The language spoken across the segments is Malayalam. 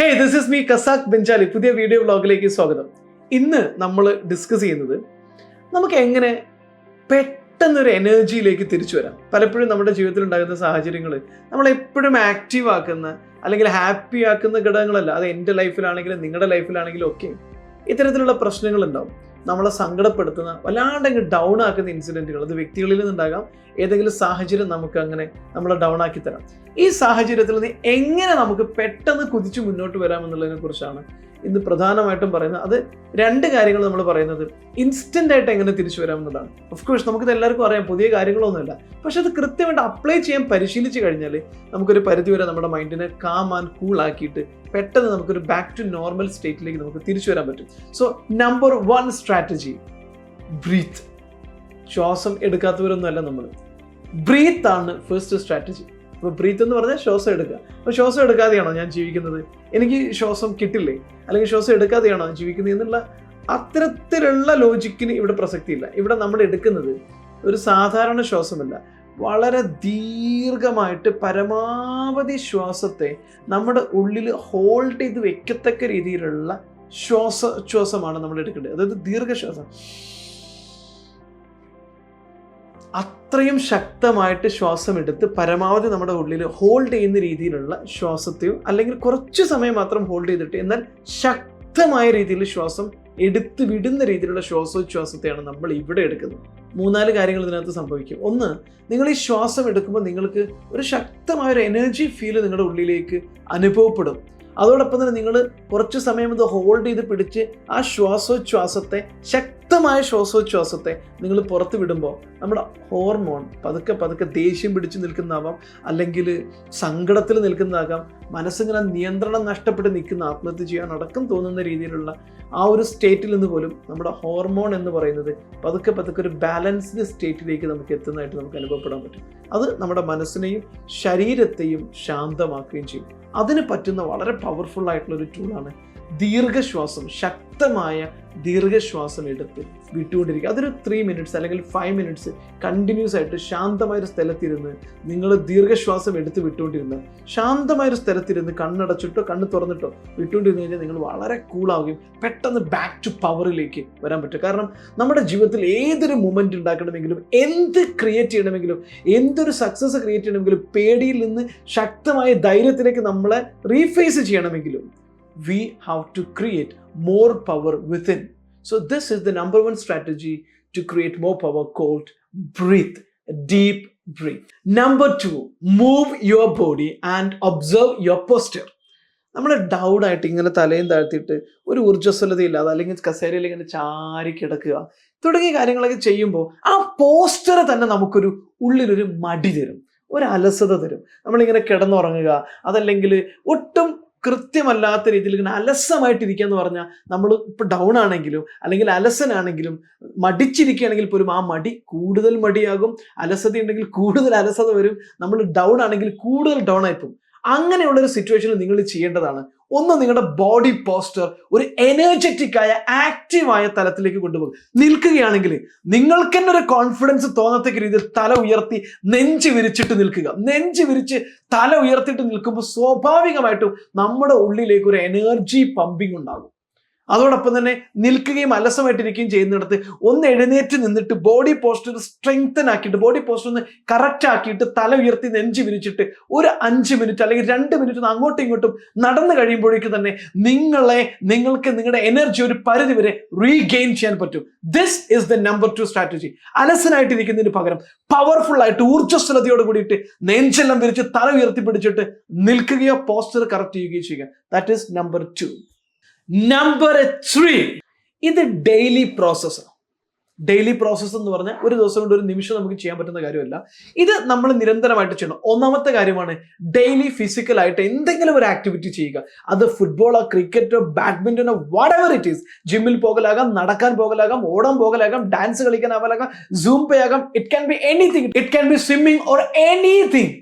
Hey, this is me, Casac Benjali. പുതിയ വീഡിയോ വ്ളോഗിലേക്ക് സ്വാഗതം. ഇന്ന് നമ്മൾ ഡിസ്കസ് ചെയ്യുന്നത് നമുക്ക് എങ്ങനെ പെട്ടെന്നൊരു എനർജിയിലേക്ക് തിരിച്ചു വരാം. പലപ്പോഴും നമ്മുടെ ജീവിതത്തിൽ ഉണ്ടാകുന്ന സാഹചര്യങ്ങൾ നമ്മളെപ്പോഴും ആക്റ്റീവ് ആക്കുന്ന അല്ലെങ്കിൽ ഹാപ്പി ആക്കുന്ന ഘടകങ്ങളല്ല. അത് എൻ്റെ ലൈഫിലാണെങ്കിലും നിങ്ങളുടെ ലൈഫിലാണെങ്കിലും ഒക്കെ ഇത്തരത്തിലുള്ള പ്രശ്നങ്ങൾ ഉണ്ടാവും. നമ്മളെ സങ്കടപ്പെടുത്തുന്ന വല്ലാണ്ടങ്ങ് ഡൗൺ ആക്കുന്ന ഇൻസിഡൻറ്റുകൾ, അത് വ്യക്തികളിൽ നിന്നുണ്ടാകാം, ഏതെങ്കിലും സാഹചര്യം നമുക്ക് അങ്ങനെ നമ്മളെ ഡൗൺ ആക്കി തരാം. ഈ സാഹചര്യത്തിൽ നിന്ന് എങ്ങനെ നമുക്ക് പെട്ടെന്ന് കുതിച്ച് മുന്നോട്ട് വരാമെന്നുള്ളതിനെ കുറിച്ചാണ് ഇന്ന് പ്രധാനമായിട്ടും പറയുന്നത്. അത് രണ്ട് കാര്യങ്ങൾ നമ്മൾ പറയുന്നത്. ഇൻസ്റ്റൻ്റ് ആയിട്ട് എങ്ങനെ തിരിച്ചു വരാമെന്നുള്ളതാണ്. ഓഫ് കോഴ്സ് നമുക്കിത് എല്ലാവർക്കും അറിയാം, പുതിയ കാര്യങ്ങളൊന്നുമില്ല. പക്ഷെ അത് കൃത്യമായിട്ട് അപ്ലൈ ചെയ്യാൻ പരിശീലിച്ച് കഴിഞ്ഞാൽ നമുക്കൊരു പരിധിവരെ നമ്മുടെ മൈൻഡിനെ കാം ആൻഡ് കൂൾ ആക്കിയിട്ട് പെട്ടെന്ന് നമുക്കൊരു ബാക്ക് ടു നോർമൽ സ്റ്റേറ്റിലേക്ക് നമുക്ക് തിരിച്ചു വരാൻ പറ്റും. So number 1 strategy, breath. ശ്വാസം എടുക്കാത്തവരൊന്നുമല്ല നമ്മൾ. ബ്രീത്ത് ആണ് ഫസ്റ്റ് സ്ട്രാറ്റജി. അപ്പോൾ ബ്രീത്ത് എന്ന് പറഞ്ഞാൽ ശ്വാസം എടുക്കുക. അപ്പോൾ ശ്വാസം എടുക്കാതെയാണോ ഞാൻ ജീവിക്കുന്നത്, എനിക്ക് ശ്വാസം കിട്ടില്ലേ, അല്ലെങ്കിൽ ശ്വാസം എടുക്കാതെയാണോ ജീവിക്കുന്നത് എന്നുള്ള അത്തരത്തിലുള്ള ലോജിക്കിന് ഇവിടെ പ്രസക്തിയില്ല. ഇവിടെ നമ്മൾ എടുക്കുന്നത് ഒരു സാധാരണ ശ്വാസമല്ല, വളരെ ദീർഘമായിട്ട് പരമാവധി ശ്വാസത്തെ നമ്മുടെ ഉള്ളിൽ ഹോൾഡ് ചെയ്ത് വെക്കത്തക്ക രീതിയിലുള്ള ശ്വാസമാണ് നമ്മൾ എടുക്കേണ്ടത്. അതായത് ദീർഘശ്വാസം, അത്രയും ശക്തമായിട്ട് ശ്വാസം എടുത്ത് പരമാവധി നമ്മുടെ ഉള്ളിൽ ഹോൾഡ് ചെയ്യുന്ന രീതിയിലുള്ള ശ്വാസത്തെയോ, അല്ലെങ്കിൽ കുറച്ച് സമയം മാത്രം ഹോൾഡ് ചെയ്തിട്ട് എന്നാൽ ശക്തമായ രീതിയിൽ ശ്വാസം എടുത്ത് വിടുന്ന രീതിയിലുള്ള ശ്വാസോച്ഛ്വാസത്തെയാണ് നമ്മൾ ഇവിടെ എടുക്കുന്നത്. 3-4 കാര്യങ്ങൾ ഇതിനകത്ത് സംഭവിക്കും. ഒന്ന്, നിങ്ങൾ ഈ ശ്വാസം എടുക്കുമ്പോൾ നിങ്ങൾക്ക് ഒരു ശക്തമായൊരു എനർജി ഫീൽ നിങ്ങളുടെ ഉള്ളിലേക്ക് അനുഭവപ്പെടും. അതോടൊപ്പം തന്നെ നിങ്ങൾ കുറച്ച് സമയം ഇത് ഹോൾഡ് ചെയ്ത് പിടിച്ച് ആ ശ്വാസോച്ഛ്വാസത്തെ, ശക്തമായ ശ്വാസോച്ഛ്വാസത്തെ നിങ്ങൾ പുറത്ത് വിടുമ്പോൾ നമ്മുടെ ഹോർമോൺ പതുക്കെ ദേഷ്യം പിടിച്ച് നിൽക്കുന്നതാവാം, അല്ലെങ്കിൽ സങ്കടത്തിൽ നിൽക്കുന്നതാകാം, മനസ്സിങ്ങനെ നിയന്ത്രണം നഷ്ടപ്പെട്ട് നിൽക്കുന്ന, ആത്മഹത്യ ചെയ്യാൻ അടക്കം തോന്നുന്ന രീതിയിലുള്ള ആ ഒരു സ്റ്റേറ്റിൽ നിന്ന് പോലും നമ്മുടെ ഹോർമോൺ എന്ന് പറയുന്നത് പതുക്കെ ഒരു ബാലൻസ്ഡ് സ്റ്റേറ്റിലേക്ക് നമുക്ക് എത്തുന്നതായിട്ട് നമുക്ക് അനുഭവപ്പെടാൻ പറ്റും. അത് നമ്മുടെ മനസ്സിനെയും ശരീരത്തെയും ശാന്തമാക്കുകയും ചെയ്യും. അതിന് പറ്റുന്ന വളരെ പവർഫുൾ ആയിട്ടുള്ളൊരു ടൂളാണ് ദീർഘശ്വാസം. ശക്തമായ ദീർഘശ്വാസം എടുത്ത് വിട്ടുകൊണ്ടിരിക്കുക. അതൊരു 3 മിനിറ്റ്സ് അല്ലെങ്കിൽ 5 മിനിറ്റ്സ് കണ്ടിന്യൂസ് ആയിട്ട് ശാന്തമായൊരു സ്ഥലത്തിരുന്ന് നിങ്ങൾ ദീർഘശ്വാസം എടുത്ത് വിട്ടുകൊണ്ടിരുന്ന് ശാന്തമായൊരു സ്ഥലത്തിരുന്ന് കണ്ണടച്ചിട്ടോ കണ്ണ് തുറന്നിട്ടോ വിട്ടുകൊണ്ടിരുന്നു കഴിഞ്ഞാൽ നിങ്ങൾ വളരെ കൂളാവുകയും പെട്ടെന്ന് ബാക്ക് ടു പവറിലേക്ക് വരാൻ പറ്റും. കാരണം നമ്മുടെ ജീവിതത്തിൽ ഏതൊരു മൂമെൻറ്റ് ഉണ്ടാക്കണമെങ്കിലും, എന്ത് ക്രിയേറ്റ് ചെയ്യണമെങ്കിലും, എന്തൊരു സക്സസ് ക്രിയേറ്റ് ചെയ്യണമെങ്കിലും, പേടിയിൽ നിന്ന് ശക്തമായ ധൈര്യത്തിലേക്ക് നമ്മളെ റീഫേസ് ചെയ്യണമെങ്കിലും we have to create more power within. So this is the number 1 strategy to create more power, called breathe, a deep breath. Number 2, move your body and observe your posture. നമ്മൾ ഡൗൺ ആയിട്ട് ഇങ്ങനെ തലയും താഴ്ത്തിയിട്ട് ഒരു ഊർജ്ജസ്വലതയില്ലാതെ അല്ലെങ്കിൽ കസേരയിൽ ഇങ്ങനെ ചാരി കിടക്കുക തുടങ്ങിയ കാര്യങ്ങളൊക്കെ ചെയ്യുമ്പോൾ ആ പോസ്റ്റർ തന്നെ നമുക്കൊരു ഉള്ളിലൊരു മടി തരും, ഒരു അലസത തരും. നമ്മളിങ്ങനെ കിടന്നുറങ്ങുക, അതല്ലെങ്കിൽ ഒട്ടും കൃത്യമല്ലാത്ത രീതിയിൽ ഇങ്ങനെ അലസമായിട്ടിരിക്കുക എന്ന് പറഞ്ഞാൽ, നമ്മൾ ഇപ്പോൾ ഡൗൺ ആണെങ്കിലും അല്ലെങ്കിൽ അലസനാണെങ്കിലും മടിച്ചിരിക്കുകയാണെങ്കിൽ പോലും ആ മടി കൂടുതൽ മടിയാകും. അലസത ഉണ്ടെങ്കിൽ കൂടുതൽ അലസത വരും. നമ്മൾ ഡൗൺ ആണെങ്കിൽ കൂടുതൽ ഡൗൺ ആയിപ്പോകും. അങ്ങനെയുള്ളൊരു സിറ്റുവേഷനിൽ നിങ്ങൾ ചെയ്യേണ്ടതാണ്, ഒന്ന്, നിങ്ങളുടെ ബോഡി പോസ്റ്റർ ഒരു എനർജറ്റിക് ആയ ആക്റ്റീവായ തലത്തിലേക്ക് കൊണ്ടുപോകും. നിൽക്കുകയാണെങ്കിൽ നിങ്ങൾക്ക് തന്നെ ഒരു കോൺഫിഡൻസ് തോന്നത്തക്ക രീതിയിൽ തല ഉയർത്തി നെഞ്ച് വിരിച്ചിട്ട് നിൽക്കുക. നെഞ്ച് വിരിച്ച് തല ഉയർത്തിയിട്ട് നിൽക്കുമ്പോൾ സ്വാഭാവികമായിട്ടും നമ്മുടെ ഉള്ളിലേക്ക് ഒരു എനർജി പമ്പിങ് ഉണ്ടാകും. അതോടൊപ്പം തന്നെ നിൽക്കുകയും അലസമായിട്ടിരിക്കുകയും ചെയ്യുന്നിടത്ത് ഒന്ന് എഴുന്നേറ്റ് നിന്നിട്ട് ബോഡി പോസ്റ്റർ സ്ട്രെങ്തൻ ആക്കിയിട്ട്, ബോഡി പോസ്റ്റർ ഒന്ന് കറക്റ്റ് ആക്കിയിട്ട് തല ഉയർത്തി നെഞ്ച് വിരിച്ചിട്ട് ഒരു 5 മിനിറ്റ് അല്ലെങ്കിൽ 2 മിനിറ്റ് അങ്ങോട്ടും ഇങ്ങോട്ടും നടന്നു കഴിയുമ്പോഴേക്ക് തന്നെ നിങ്ങൾക്ക് നിങ്ങളുടെ എനർജി ഒരു പരിധി വരെ റീഗെയിൻ ചെയ്യാൻ പറ്റും. This is the number 2 strategy. അലസനായിട്ടിരിക്കുന്നതിന് പകരം പവർഫുൾ ആയിട്ട് ഊർജ്ജസ്വലതയോട് കൂടിയിട്ട് നെഞ്ചെല്ലാം വിരിച്ച് തല ഉയർത്തി പിടിച്ചിട്ട് നിൽക്കുകയോ പോസ്റ്റർ കറക്റ്റ് ചെയ്യുകയോ ചെയ്യുക. That is number 2. നമ്പർ 3, ഇത് ഡെയിലി പ്രോസസ്സാണ്. ഡെയിലി പ്രോസസ്സ് എന്ന് പറഞ്ഞാൽ ഒരു ദിവസം കൊണ്ട് ഒരു നിമിഷം നമുക്ക് ചെയ്യാൻ പറ്റുന്ന കാര്യമല്ല. ഇത് നമ്മൾ നിരന്തരമായിട്ട് ചെയ്യണം. ഒന്നാമത്തെ കാര്യമാണ് ഡെയിലി ഫിസിക്കലായിട്ട് എന്തെങ്കിലും ഒരു ആക്ടിവിറ്റി ചെയ്യുക. അത് ഫുട്ബോളോ, ക്രിക്കറ്റോ, ബാഡ്മിന്റനോ, വാട്ടെവർ ഇറ്റ് ഈസ്. ജിമ്മിൽ പോകലാകാം, നടക്കാൻ പോകലാകാം, ഓടാൻ പോകലാകാം, ഡാൻസ് കളിക്കാനാവാലാകാം, സൂംപേ ആകാം. It can be anything. It can be swimming or anything.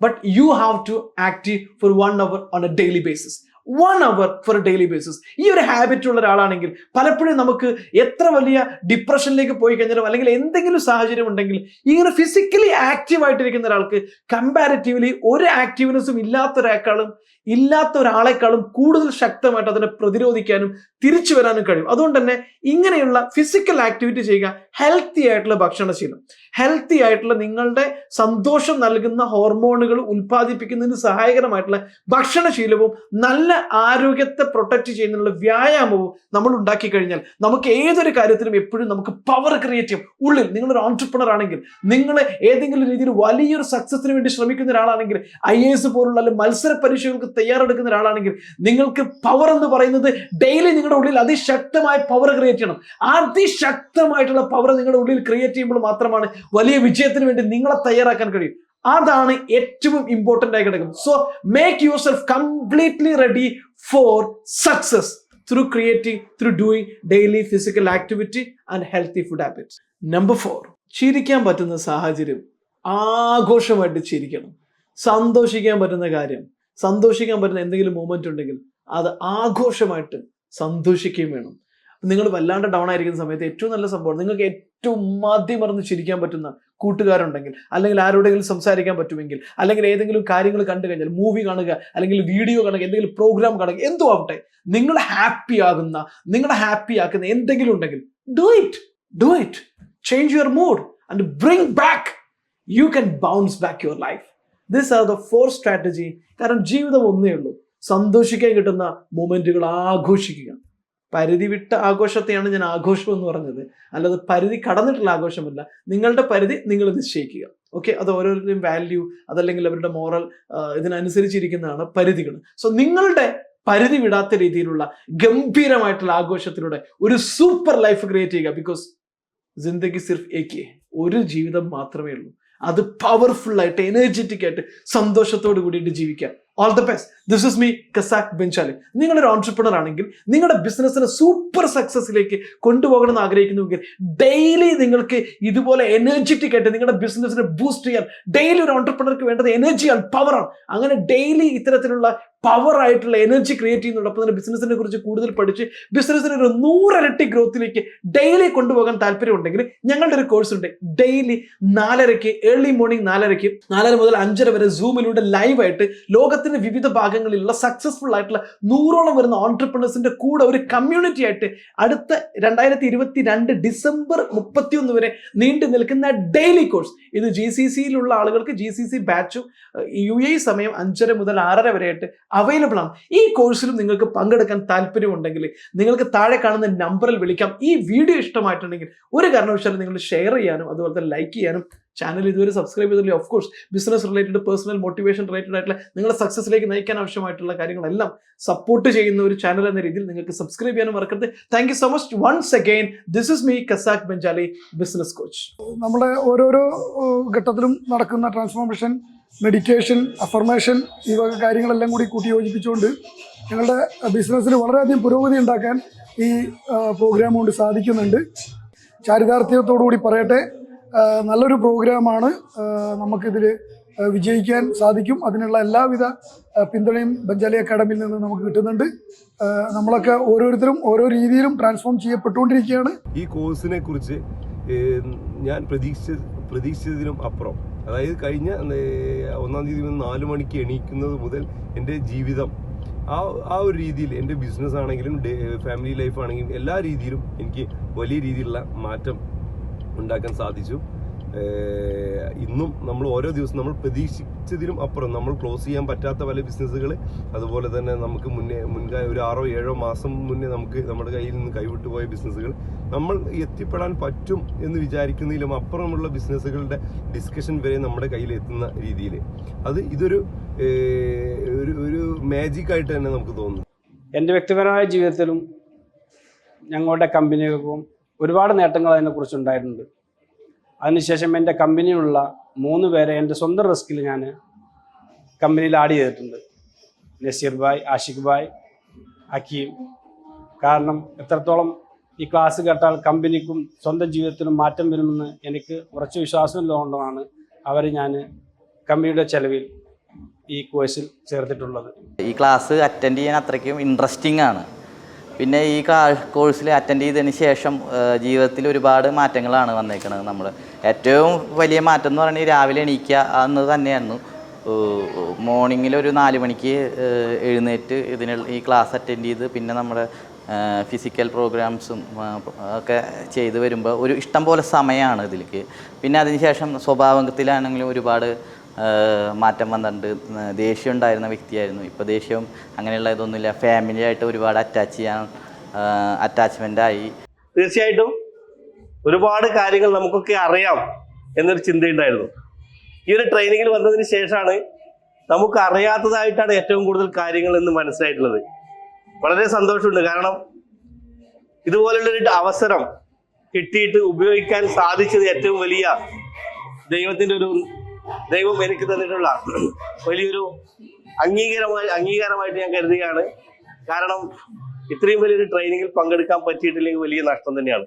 But you have to active for 1 hour on a daily basis. 1 hour for a daily basis. ഈ ഒരു ഹാബിറ്റ് ഉള്ള ഒരാളാണെങ്കിൽ പലപ്പോഴും നമുക്ക് എത്ര വലിയ ഡിപ്രഷനിലേക്ക് പോയി കഴിഞ്ഞാലും അല്ലെങ്കിൽ എന്തെങ്കിലും സാഹചര്യം ഉണ്ടെങ്കിൽ ഇങ്ങനെ ഫിസിക്കലി ആക്റ്റീവ് ആയിട്ടിരിക്കുന്ന ഒരാൾക്ക് കമ്പാരിറ്റീവ്ലി ഒരു ആക്റ്റീവ്നെസ്സും ഇല്ലാത്ത ഒരാൾക്കാളും ഇല്ലാത്ത ഒരാളെക്കാളും കൂടുതൽ ശക്തമായിട്ട് അതിനെ പ്രതിരോധിക്കാനും തിരിച്ചു വരാനും കഴിയും. അതുകൊണ്ട് തന്നെ ഇങ്ങനെയുള്ള ഫിസിക്കൽ ആക്ടിവിറ്റി ചെയ്യുക, ഹെൽത്തി ആയിട്ടുള്ള ഭക്ഷണശീലം, ഹെൽത്തി ആയിട്ടുള്ള നിങ്ങളുടെ സന്തോഷം നൽകുന്ന ഹോർമോണുകൾ ഉൽപ്പാദിപ്പിക്കുന്നതിന് സഹായകരമായിട്ടുള്ള ഭക്ഷണശീലവും നല്ല ആരോഗ്യത്തെ പ്രൊട്ടക്ട് ചെയ്യുന്നതിനുള്ള വ്യായാമവും നമ്മൾ ഉണ്ടാക്കി കഴിഞ്ഞാൽ നമുക്ക് ഏതൊരു കാര്യത്തിലും എപ്പോഴും നമുക്ക് പവർ ക്രിയേറ്റ് ചെയ്യും. ഉള്ളിൽ നിങ്ങളൊരു ഓൺട്രപ്രണർ ആണെങ്കിൽ, നിങ്ങൾ ഏതെങ്കിലും രീതിയിൽ വലിയൊരു സക്സസിന് വേണ്ടി ശ്രമിക്കുന്ന ഒരാളാണെങ്കിൽ, IAS പോലുള്ള മത്സര പരീക്ഷകൾക്ക് തയ്യാറെടുക്കുന്ന ഒരാളാണെങ്കിൽ, നിങ്ങൾക്ക് പവർ എന്ന് പറയുന്നത് ഡെയിലി നിങ്ങളുടെ ഉള്ളിൽ അതിശക്തമായ പവർ ക്രിയേറ്റ് ചെയ്യണം. അതിശക്തമായിട്ടുള്ള പവർ നിങ്ങളുടെ ഉള്ളിൽ ക്രിയേറ്റ് ചെയ്യുമ്പോൾ മാത്രമാണ് വലിയ വിജയത്തിന് വേണ്ടി നിങ്ങളെ തയ്യാറാക്കാൻ കഴിയും. അതാണ് ഏറ്റവും ഇമ്പോർട്ടന്റ് ആയി കിടക്കുന്നത്. So make your self completely ready for success through doing daily physical activity and healthy food habits. Number 4, ചിരിക്കാൻ പറ്റുന്ന സാഹചര്യം ആഘോഷമായിട്ട് ചിരിക്കണം. സന്തോഷിക്കാൻ പറ്റുന്ന കാര്യം, സന്തോഷിക്കാൻ പറ്റുന്ന എന്തെങ്കിലും മൂമെന്റ് ഉണ്ടെങ്കിൽ അത് ആഘോഷമായിട്ട് സന്തോഷിക്കുകയും വേണം. നിങ്ങൾ വല്ലാണ്ട് ഡൗൺ ആയിരിക്കുന്ന സമയത്ത് ഏറ്റവും നല്ല സംഭവം, നിങ്ങൾക്ക് ഏറ്റവും മതിമറന്ന് ചിരിക്കാൻ പറ്റുന്ന കൂട്ടുകാരുണ്ടെങ്കിൽ, അല്ലെങ്കിൽ ആരോടെങ്കിലും സംസാരിക്കാൻ പറ്റുമെങ്കിൽ, അല്ലെങ്കിൽ ഏതെങ്കിലും കാര്യങ്ങൾ കണ്ടു കഴിഞ്ഞാൽ മൂവി കാണുക, അല്ലെങ്കിൽ വീഡിയോ കാണുക, എന്തെങ്കിലും പ്രോഗ്രാം കാണുക, എന്തോ ആവട്ടെ, നിങ്ങളെ ഹാപ്പി ആക്കുന്ന എന്തെങ്കിലും ഉണ്ടെങ്കിൽ do it. Change your mood and bring back. You can bounce back your life. This are the 4 strategy. കാരണം ജീവിതം ഒന്നേ ഉള്ളൂ, സന്തോഷിക്കാൻ കിട്ടുന്ന മൊമെന്റുകൾ ആഘോഷിക്കുക. പരിധി വിട്ട ആഘോഷത്തെയാണ് ഞാൻ ആഘോഷം എന്ന് പറഞ്ഞത്, അല്ലാതെ പരിധി കടന്നിട്ടുള്ള ആഘോഷമല്ല. നിങ്ങളുടെ പരിധി നിങ്ങൾ നിശ്ചയിക്കുക. ഓക്കെ, അത് ഓരോരുത്തരുടെയും വാല്യൂ, അതല്ലെങ്കിൽ അവരുടെ മോറൽ, ഇതിനനുസരിച്ചിരിക്കുന്നതാണ് പരിധികൾ. സോ നിങ്ങളുടെ പരിധി വിടാത്ത രീതിയിലുള്ള ഗംഭീരമായിട്ടുള്ള ആഘോഷത്തിലൂടെ ഒരു സൂപ്പർ ലൈഫ് ക്രിയേറ്റ് ചെയ്യുക. ബിക്കോസ് ജിന്ദഗി സിർഫ് ഏക്, ഒരു ജീവിതം മാത്രമേ ഉള്ളൂ. അത് പവർഫുൾ ആയിട്ട്, എനർജറ്റിക് ആയിട്ട്, സന്തോഷത്തോട് കൂടിയിട്ട് ജീവിക്കുക. All the best. This is me Kasak Benjali. നിങ്ങളൊരു ഓൺട്രപ്രണർ ആണെങ്കിൽ, നിങ്ങളുടെ ബിസിനസ്സിനെ സൂപ്പർ സക്സസിലേക്ക് കൊണ്ടുപോകണം എന്ന് ആഗ്രഹിക്കുന്നുവെങ്കിൽ, ഡെയിലി നിങ്ങൾക്ക് ഇതുപോലെ എനർജറ്റിക് ആയിട്ട് നിങ്ങളുടെ ബിസിനസ്സിനെ ബൂസ്റ്റ് ചെയ്യാൻ, ഡെയിലി ഒരു ഓൺട്രപ്രണർക്ക് വേണ്ടത് എനർജിയാണ്, പവറാണ്. അങ്ങനെ ഡെയിലി ഇത്തരത്തിലുള്ള പവർ ആയിട്ടുള്ള എനർജി ക്രിയേറ്റ് ചെയ്യുന്നതോടൊപ്പം തന്നെ ബിസിനസിനെ കുറിച്ച് കൂടുതൽ പഠിച്ച് ബിസിനസ്സിന് ഒരു 100 ഇരട്ടി ഗ്രോത്തിലേക്ക് ഡെയിലി കൊണ്ടുപോകാൻ താല്പര്യമുണ്ടെങ്കിൽ, ഞങ്ങളുടെ ഒരു കോഴ്സ് ഉണ്ട്. ഡെയിലി 4:30, ഏർലി മോർണിംഗ് 4:30 മുതൽ 5:30 വരെ സൂമിലൂടെ ലൈവായിട്ട് ലോകത്തിന്റെ വിവിധ ഭാഗങ്ങളിലുള്ള സക്സസ്ഫുൾ ആയിട്ടുള്ള 100ഓളം വരുന്ന ഓൺട്രപ്രണേഴ്സിന്റെ കൂടെ ഒരു കമ്മ്യൂണിറ്റി ആയിട്ട് അടുത്ത 2022 ഡിസംബർ 31 വരെ നീണ്ടു നിൽക്കുന്ന ഡെയിലി കോഴ്സ്. ഇത് GCCയിലുള്ള ആളുകൾക്ക് GCC ബാച്ചും UAE സമയം 5:30 മുതൽ 6:30 വരെ ആയിട്ട് അവൈലബിൾ ആണ്. ഈ കോഴ്സിലും നിങ്ങൾക്ക് പങ്കെടുക്കാൻ താല്പര്യമുണ്ടെങ്കിൽ നിങ്ങൾക്ക് താഴെ കാണുന്ന നമ്പറിൽ വിളിക്കാം. ഈ വീഡിയോ ഇഷ്ടമായിട്ടുണ്ടെങ്കിൽ ഒരു കാരണവശാലും നിങ്ങൾ ഷെയർ ചെയ്യാനും അതുപോലെ തന്നെ ലൈക്ക് ചെയ്യാനും, ചാനൽ ഇതുവരെ സബ്സ്ക്രൈബ് ചെയ്തില്ല. Of course business related, personal motivation related ആയിട്ടുള്ള നിങ്ങളെ സക്സസിലേക്ക് നയിക്കാൻ ആവശ്യമായിട്ടുള്ള കാര്യങ്ങളെല്ലാം സപ്പോർട്ട് ചെയ്യുന്ന ഒരു ചാനൽ എന്ന രീതിയിൽ നിങ്ങൾക്ക് സബ്സ്ക്രൈബ് ചെയ്യാനും മറക്കരുത്. Thank you so much once again. This is me Kasak Benjali, business coach. നമ്മുടെ ഓരോരോ ഘട്ടത്തിലും നടക്കുന്ന ട്രാൻസ്ഫോർമേഷൻ, മെഡിറ്റേഷൻ, അഫർമേഷൻ, ഈ വക കാര്യങ്ങളെല്ലാം കൂടി കൂട്ടി യോജിപ്പിച്ചുകൊണ്ട് ഞങ്ങളുടെ ബിസിനസ്സിൽ വളരെയധികം പുരോഗതി ഉണ്ടാക്കാൻ ഈ പ്രോഗ്രാം കൊണ്ട് സാധിക്കുന്നുണ്ട്. ചാരിതാർത്ഥ്യത്തോടു കൂടി പറയട്ടെ, നല്ലൊരു പ്രോഗ്രാമാണ്. നമുക്കിതിൽ വിജയിക്കാൻ സാധിക്കും. അതിനുള്ള എല്ലാവിധ പിന്തുണയും ബെൻജാലി അക്കാഡമിയിൽ നിന്ന് നമുക്ക് കിട്ടുന്നുണ്ട്. നമ്മളൊക്കെ ഓരോരുത്തരും ഓരോ രീതിയിലും ട്രാൻസ്ഫോം ചെയ്യപ്പെട്ടുകൊണ്ടിരിക്കുകയാണ്. ഈ കോഴ്സിനെ കുറിച്ച് ഞാൻ പ്രതീക്ഷിച്ചതിനും അപ്പുറം, അതായത് കഴിഞ്ഞ 1-ാം തീയതി 4 മണിക്ക് എണീക്കുന്നത് മുതൽ എൻ്റെ ജീവിതം ആ ഒരു രീതിയിൽ, എൻ്റെ ബിസിനസ് ആണെങ്കിലും ഫാമിലി ലൈഫ് ആണെങ്കിലും എല്ലാ രീതിയിലും എനിക്ക് വലിയ രീതിയിലുള്ള മാറ്റം ഉണ്ടാക്കാൻ സാധിച്ചു. ഇന്നും നമ്മൾ ഓരോ ദിവസം നമ്മൾ പ്രതീക്ഷിച്ചതിനും അപ്പുറം നമ്മൾ ക്ലോസ് ചെയ്യാൻ പറ്റാത്ത പല ബിസിനസ്സുകൾ, അതുപോലെ തന്നെ നമുക്ക് മുൻകാല ഒരു 6-7 മാസം മുന്നേ നമുക്ക് നമ്മുടെ കയ്യിൽ നിന്ന് കൈവിട്ടു പോയ ബിസിനസ്സുകൾ നമ്മൾ എത്തിപ്പെടാൻ പറ്റും എന്ന് വിചാരിക്കുന്നതിലും അപ്പുറമുള്ള ബിസിനസ്സുകളുടെ ഡിസ്കഷൻ വരെ നമ്മുടെ കയ്യിൽ എത്തുന്ന രീതിയിൽ ഇതൊരു ഒരു മാജിക്കായിട്ട് തന്നെ നമുക്ക് തോന്നുന്നു. എൻ്റെ വ്യക്തിപരമായ ജീവിതത്തിലും ഞങ്ങളുടെ കമ്പനികൾക്കും ഒരുപാട് നേട്ടങ്ങൾ അതിനെക്കുറിച്ചുണ്ടായിട്ടുണ്ട്. അതിനുശേഷം എൻ്റെ കമ്പനിയിലുള്ള 3 പേരെ എൻ്റെ സ്വന്തം റിസ്കിൽ ഞാൻ കമ്പനിയിൽ ആഡ് ചെയ്തിട്ടുണ്ട്. നസീർ ഭായ്, ആഷിഖ് ഭായ്, ഹക്കീം. കാരണം എത്രത്തോളം ഈ ക്ലാസ് കേട്ടാൽ കമ്പനിക്കും സ്വന്തം ജീവിതത്തിലും മാറ്റം വരുമെന്ന് എനിക്ക് ഉറച്ച വിശ്വാസമുള്ളതുകൊണ്ടാണ് അവരെ ഞാൻ കമ്പനിയുടെ ചെലവിൽ ഈ കോഴ്സിൽ ചേർത്തിട്ടുള്ളത്. ഈ ക്ലാസ് അറ്റൻഡ് ചെയ്യാൻ അത്രയ്ക്കും ഇൻട്രസ്റ്റിംഗ് ആണ്. പിന്നെ ഈ കോഴ്സിൽ അറ്റൻഡ് ചെയ്തതിന് ശേഷം ജീവിതത്തിൽ ഒരുപാട് മാറ്റങ്ങളാണ് വന്നേക്കുന്നത്. നമ്മൾ ഏറ്റവും വലിയ മാറ്റം എന്ന് പറയുന്നത് രാവിലെ എണീക്കുക എന്നത് തന്നെയായിരുന്നു. മോർണിംഗിൽ ഒരു 4 മണിക്ക് എഴുന്നേറ്റ് ഈ ക്ലാസ് അറ്റൻഡ് ചെയ്ത് പിന്നെ നമ്മുടെ ഫിസിക്കൽ പ്രോഗ്രാംസും ഒക്കെ ചെയ്ത് വരുമ്പോൾ ഒരു ഇഷ്ടം പോലെ സമയമാണ് ഇതിലേക്ക്. പിന്നെ അതിനുശേഷം സ്വഭാവത്തിലാണെങ്കിലും ഒരുപാട് മാറ്റം വന്നിട്ടുണ്ട്. ദേഷ്യം ഉണ്ടായിരുന്ന വ്യക്തിയായിരുന്നു, ഇപ്പോൾ ദേഷ്യവും അങ്ങനെയുള്ള ഇതൊന്നുമില്ല. ഫാമിലിയായിട്ട് ഒരുപാട് അറ്റാച്ച്മെൻ്റായി. തീർച്ചയായിട്ടും ഒരുപാട് കാര്യങ്ങൾ നമുക്കൊക്കെ അറിയാം എന്നൊരു ചിന്തയുണ്ടായിരുന്നു. ഈ ഒരു ട്രെയിനിങ്ങിൽ വന്നതിന് ശേഷമാണ് നമുക്ക് അറിയാത്തതായിട്ടാണ് ഏറ്റവും കൂടുതൽ കാര്യങ്ങൾ എന്ന് മനസ്സിലായിട്ടുള്ളത്. വളരെ സന്തോഷമുണ്ട്. കാരണം ഇതുപോലുള്ളൊരു അവസരം കിട്ടിയിട്ട് ഉപയോഗിക്കാൻ സാധിച്ചത് ഏറ്റവും വലിയ ദൈവം എനിക്ക് തന്നിട്ടുള്ള വലിയൊരു അംഗീകാരമായിട്ട് ഞാൻ കരുതുകയാണ്. കാരണം ഇത്രയും വലിയൊരു ട്രെയിനിങ്ങിൽ പങ്കെടുക്കാൻ പറ്റിയിട്ടില്ലെങ്കിൽ വലിയ നഷ്ടം തന്നെയാണ്.